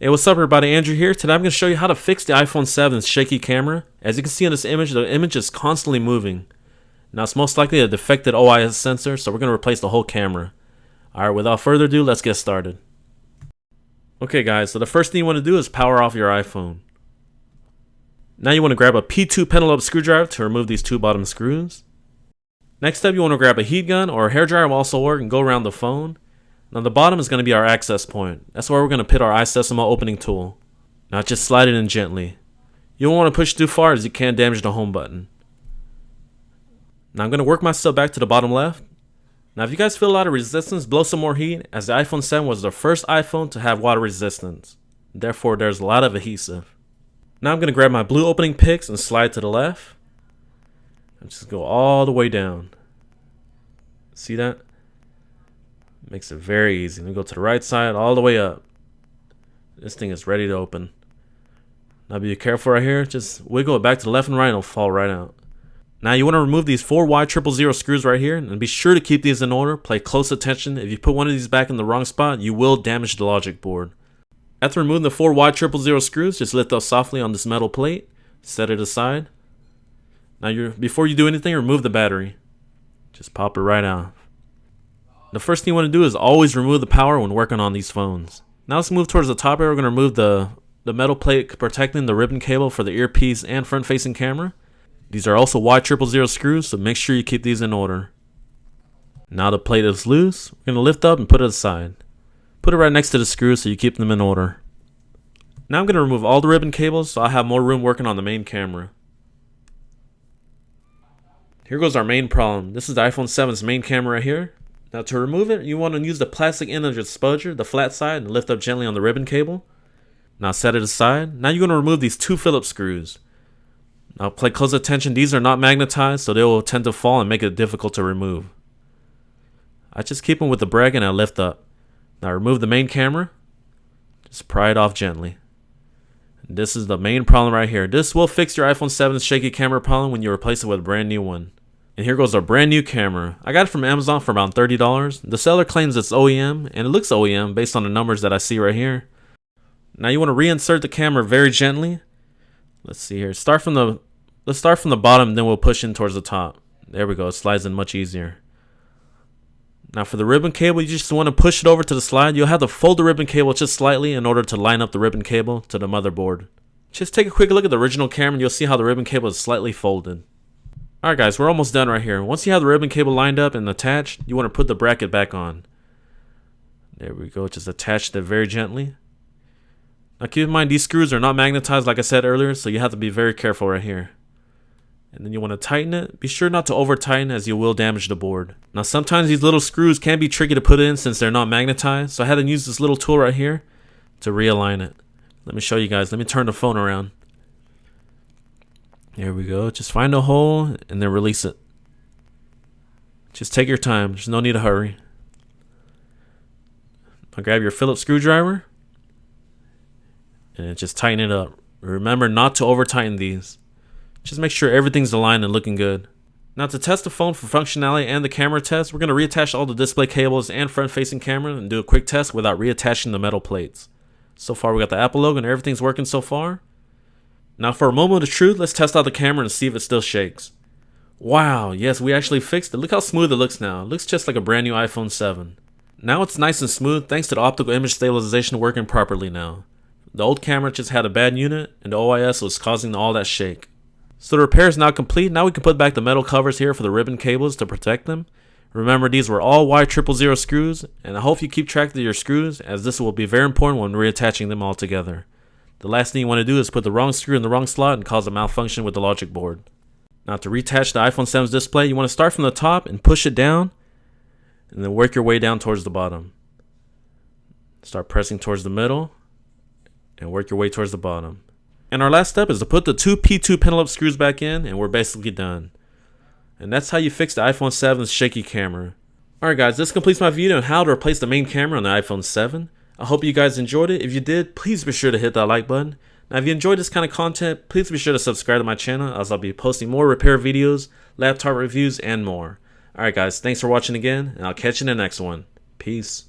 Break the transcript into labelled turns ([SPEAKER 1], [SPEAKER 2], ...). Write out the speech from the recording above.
[SPEAKER 1] Hey, what's up everybody, Andrew here. Today I'm going to show you how to fix the iPhone 7's shaky camera. As you can see in this image, the image is constantly moving. Now it's most likely a defected OIS sensor, so we're going to replace the whole camera. Alright, without further ado, let's get started. Okay guys, so the first thing you want to do is power off your iPhone. Now you want to grab a P2 pentalobe screwdriver to remove these two bottom screws. Next up, you want to grab a heat gun or a hairdryer will also work and go around the phone. Now the bottom is going to be our access point. That's where we're going to put our iSesamo opening tool. Now just slide it in gently. You don't want to push too far as you can damage the home button. Now I'm going to work myself back to the bottom left. Now if you guys feel a lot of resistance, blow some more heat, as the iPhone 7 was the first iPhone to have water resistance. Therefore there's a lot of adhesive. Now I'm going to grab my blue opening picks and slide to the left. And just go all the way down. See that? Makes it very easy. Let me go to the right side all the way up. This thing is ready to open. Now be careful right here. Just wiggle it back to the left and right and it'll fall right out. Now you want to remove these 4Y000 screws right here, and be sure to keep these in order. Pay close attention. If you put one of these back in the wrong spot, you will damage the logic board. After removing the 4Y000 screws, just lift up softly on this metal plate. Set it aside. Now before you do anything, remove the battery. Just pop it right out. The first thing you want to do is always remove the power when working on these phones. Now let's move towards the top here. We're going to remove the metal plate protecting the ribbon cable for the earpiece and front facing camera. These are also Y000 screws, so make sure you keep these in order. Now the plate is loose. We're going to lift up and put it aside. Put it right next to the screws so you keep them in order. Now I'm going to remove all the ribbon cables so I have more room working on the main camera. Here goes our main problem. This is the iPhone 7's main camera right here. Now to remove it, you want to use the plastic end of your spudger, the flat side, and lift up gently on the ribbon cable. Now set it aside. Now you're going to remove these two Phillips screws. Now pay close attention. These are not magnetized, so they will tend to fall and make it difficult to remove. I just keep them with the brake and I lift up. Now remove the main camera. Just pry it off gently. And this is the main problem right here. This will fix your iPhone 7's shaky camera problem when you replace it with a brand new one. And here goes our brand new camera. I got it from Amazon for around $30. The seller claims it's OEM, and it looks OEM based on the numbers that I see right here. Now you want to reinsert the camera very gently. Let's see here. Let's start from the bottom, then we'll push in towards the top. There we go. It slides in much easier. Now for the ribbon cable, you just want to push it over to the slide. You'll have to fold the ribbon cable just slightly in order to line up the ribbon cable to the motherboard. Just take a quick look at the original camera and you'll see how the ribbon cable is slightly folded. Alright guys, we're almost done right here. Once you have the ribbon cable lined up and attached, you want to put the bracket back on. There we go, just attach it very gently. Now keep in mind these screws are not magnetized like I said earlier, so you have to be very careful right here. And then you want to tighten it. Be sure not to over tighten as you will damage the board. Now sometimes these little screws can be tricky to put in since they're not magnetized, so I had to use this little tool right here to realign it. Let me show you guys. Let me turn the phone around. There we go. Just find a hole and then release it. Just take your time. There's no need to hurry. Now grab your Phillips screwdriver and just tighten it up. Remember not to over tighten these. Just make sure everything's aligned and looking good. Now to test the phone for functionality and the camera test, we're going to reattach all the display cables and front facing camera and do a quick test without reattaching the metal plates. So far we got the Apple logo and everything's working so far. Now for a moment of truth, let's test out the camera and see if it still shakes. Wow, yes, we actually fixed it. Look how smooth it looks now. It looks just like a brand new iPhone 7. Now it's nice and smooth thanks to the optical image stabilization working properly now. The old camera just had a bad unit and the OIS was causing all that shake. So the repair is now complete. Now we can put back the metal covers here for the ribbon cables to protect them. Remember, these were all Y000 screws, and I hope you keep track of your screws as this will be very important when reattaching them all together. The last thing you want to do is put the wrong screw in the wrong slot and cause a malfunction with the logic board. Now to reattach the iPhone 7's display, you want to start from the top and push it down, and then work your way down towards the bottom. Start pressing towards the middle, and work your way towards the bottom. And our last step is to put the two P2 pentalobe screws back in, and we're basically done. And that's how you fix the iPhone 7's shaky camera. Alright guys, this completes my video on how to replace the main camera on the iPhone 7. I hope you guys enjoyed it. If you did, please be sure to hit that like button. Now if you enjoyed this kind of content, please be sure to subscribe to my channel as I'll be posting more repair videos, laptop reviews, and more. Alright guys, thanks for watching again, and I'll catch you in the next one. Peace.